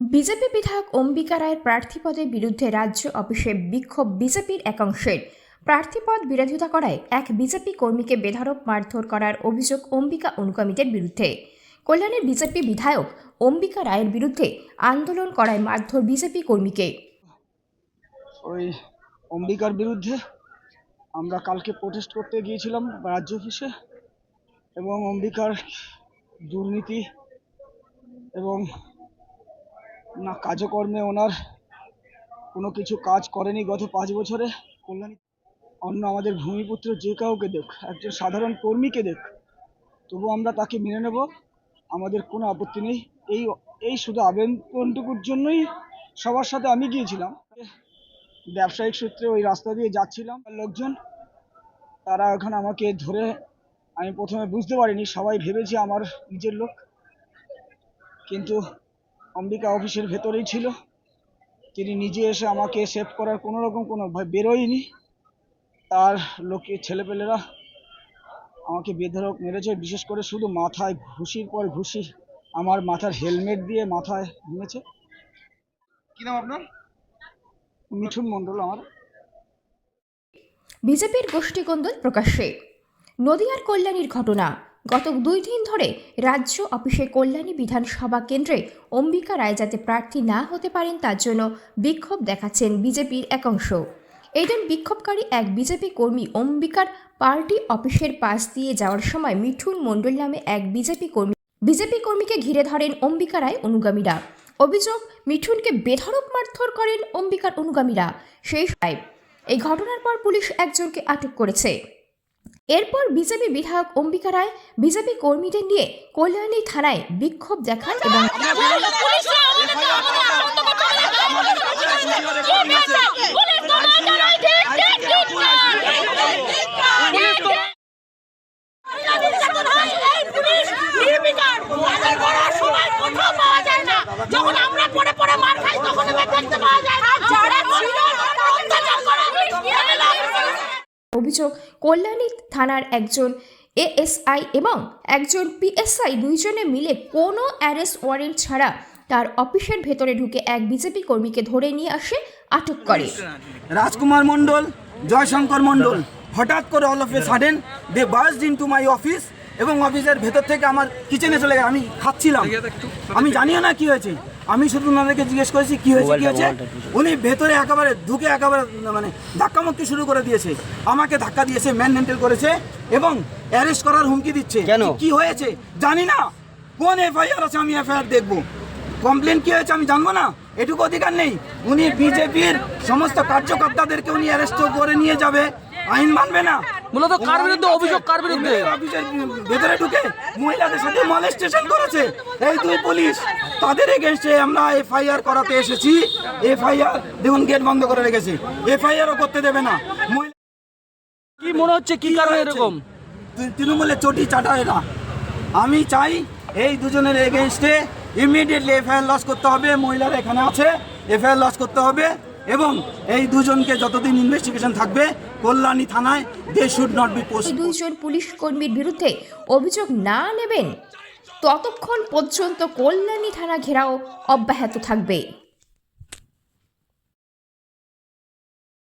BJP বিধায়ক অম্বিকা রায়ের প্রার্থীপদের বিরুদ্ধে রাজ্য অফিসে বিক্ষোভ বিজেপির একাংশের। প্রার্থীপদ বিরোধিতা করায় এক বিজেপি কর্মীকে বেধড়ক মারধর করার অভিযোগ অম্বিকা অনুগামীদের বিরুদ্ধে। কল্যাণের বিজেপি বিধায়ক অম্বিকা রায়ের বিরুদ্ধে আন্দোলন করায় মারধর বিজেপি কর্মীকে। ওই অম্বিকার বিরুদ্ধে আমরা কালকে প্রোটেস্ট করতে গিয়েছিলাম রাজ্য অফিসে, এবং অম্বিকার দুর্নীতি এবং না কাজকর্মে ওনার কোনো কিছু কাজ করেনি গত 5 বছরে কল্যাণী। অন্য আমাদের ভূমিপুত্র যে কাউকে দেখ, একজন সাধারণ কর্মীকে দেখ, তবু আমরা তাকে মেনে নেব, আমাদের কোনো আপত্তি নেই। এই শুধু আবেদনটুকুর জন্যই সবার সাথে আমি গিয়েছিলাম। ব্যবসায়িক সূত্রে ওই রাস্তা দিয়ে যাচ্ছিলাম, লোকজন তারা ওখানে আমাকে ধরে, আমি প্রথমে বুঝতে পারিনি, সবাই ভেবেছে আমার নিজের লোক, কিন্তু অম্বিকা অফিসের ভেতরেই ছিল। তিনি নিজে এসে আমাকে সেভ করার কোনো রকম কোনো বেরোয়নি। তার লোকে ছেলেপেলেরা আমাকে বেধড়ক মেরেছে, বিশেষ করে শুধু মাথায় ঘুষির পর ঘুষি, আমার মাথার হেলমেট দিয়ে মাথায় ভেঙেছে। কি নাম আপনার? মিঠুন মণ্ডল আমার। বিজেপির গোষ্ঠীকন্দল প্রকাশ্যে। নদিয়ার কল্যাণীর ঘটনা। গত 2 দিন ধরে রাজ্য অফিসে কল্যাণী বিধানসভা কেন্দ্রে অম্বিকা রায় যাতে প্রার্থী না হতে পারেন তার জন্য বিক্ষোভ দেখাচ্ছেন বিজেপির একাংশ। এইদিন বিক্ষোভকারী এক বিজেপি কর্মী অম্বিকার পার্টি অফিসের পাশ দিয়ে যাওয়ার সময় মিঠুন মণ্ডল নামে এক বিজেপি কর্মীকে ঘিরে ধরেন অম্বিকা রায় অনুগামীরা। অভিযোগ, মিঠুনকে বেধড়ক মারধর করেন অম্বিকার অনুগামীরা। এই ঘটনার পর পুলিশ একজনকে আটক করেছে। এরপর বিজেপি বিধায়ক অম্বিকা রায় বিজেপি কর্মীদের নিয়ে কল্যাণী থানায় বিক্ষোভ দেখান এবং অভিযোগ, কল্যাণী থানার একজন এএসআই এবং একজন পিএসআই দুইজনে মিলে কোনো অ্যারেস্ট ওয়ারেন্ট ছাড়া তার অফিসের ভেতরে ঢুকে এক বিজেপি কর্মীকে ধরে নিয়ে আসে, আটক করে। রাজকুমার মণ্ডল, জয়শঙ্কর মণ্ডল হঠাৎ করে all of a sudden they burst into my office, এবং অফিসের ভেতর থেকে আমার কিচেনে চলে গেছে। আমি খাচ্ছিলাম, আমি জানিও না কি হয়েছে। আমি শুধু ওনাদেরকে জিজ্ঞেস করেছি কি হয়েছে। উনি ভেতরে একেবারে ঢুকে একেবারে মানে ধাক্কামুক্কি শুরু করে দিয়েছে, আমাকে ধাক্কা দিয়েছে, ম্যান হ্যান্ডেল করেছে এবং অ্যারেস্ট করার হুমকি দিচ্ছে। কেন কি হয়েছে জানি না, কোন এফআইআর আছে আমি এফআইআর দেখবো, কমপ্লেন কি হয়েছে আমি জানবো না, এটুকু অধিকার নেই। উনি বিজেপির সমস্ত কার্যকর্তাদেরকে উনি অ্যারেস্ট করে নিয়ে যাবে, আইন মানবে না। মূলত কার বিরুদ্ধে অভিযোগ? কার বিরুদ্ধে? অফিসের ভেতরে ঢুকে মহিলাদের সাথে মলেস্টেশন করেছে এই 2 পুলিশ, তাদের এগেইনস্টে আমরা এফআইআর করাতে এসেছি। এফআইআর দেখুন গেট বন্ধ করে রেখেছে, এফআইআরও করতে দেবে না। কি মনে হচ্ছে, কি কারণে এরকম? তৃণমূলের চটি চাটা এরা। আমি চাই এই দুজনের এগেইনস্টে ইমিডিয়েটলি এফআইআর লস করতে হবে। মহিলারা এখানে আছে, এফআইআর লস করতে হবে, এবং এই দুজনকে যতদিন ইনভেস্টিগেশন থাকবে কল্যাণী থানায় they should not be post. 2 জন পুলিশ কর্মীর বিরুদ্ধে অভিযোগ না নেবেন ততক্ষণ পর্যন্ত কল্যাণী থানা ঘেরাও অব্যাহত থাকবে।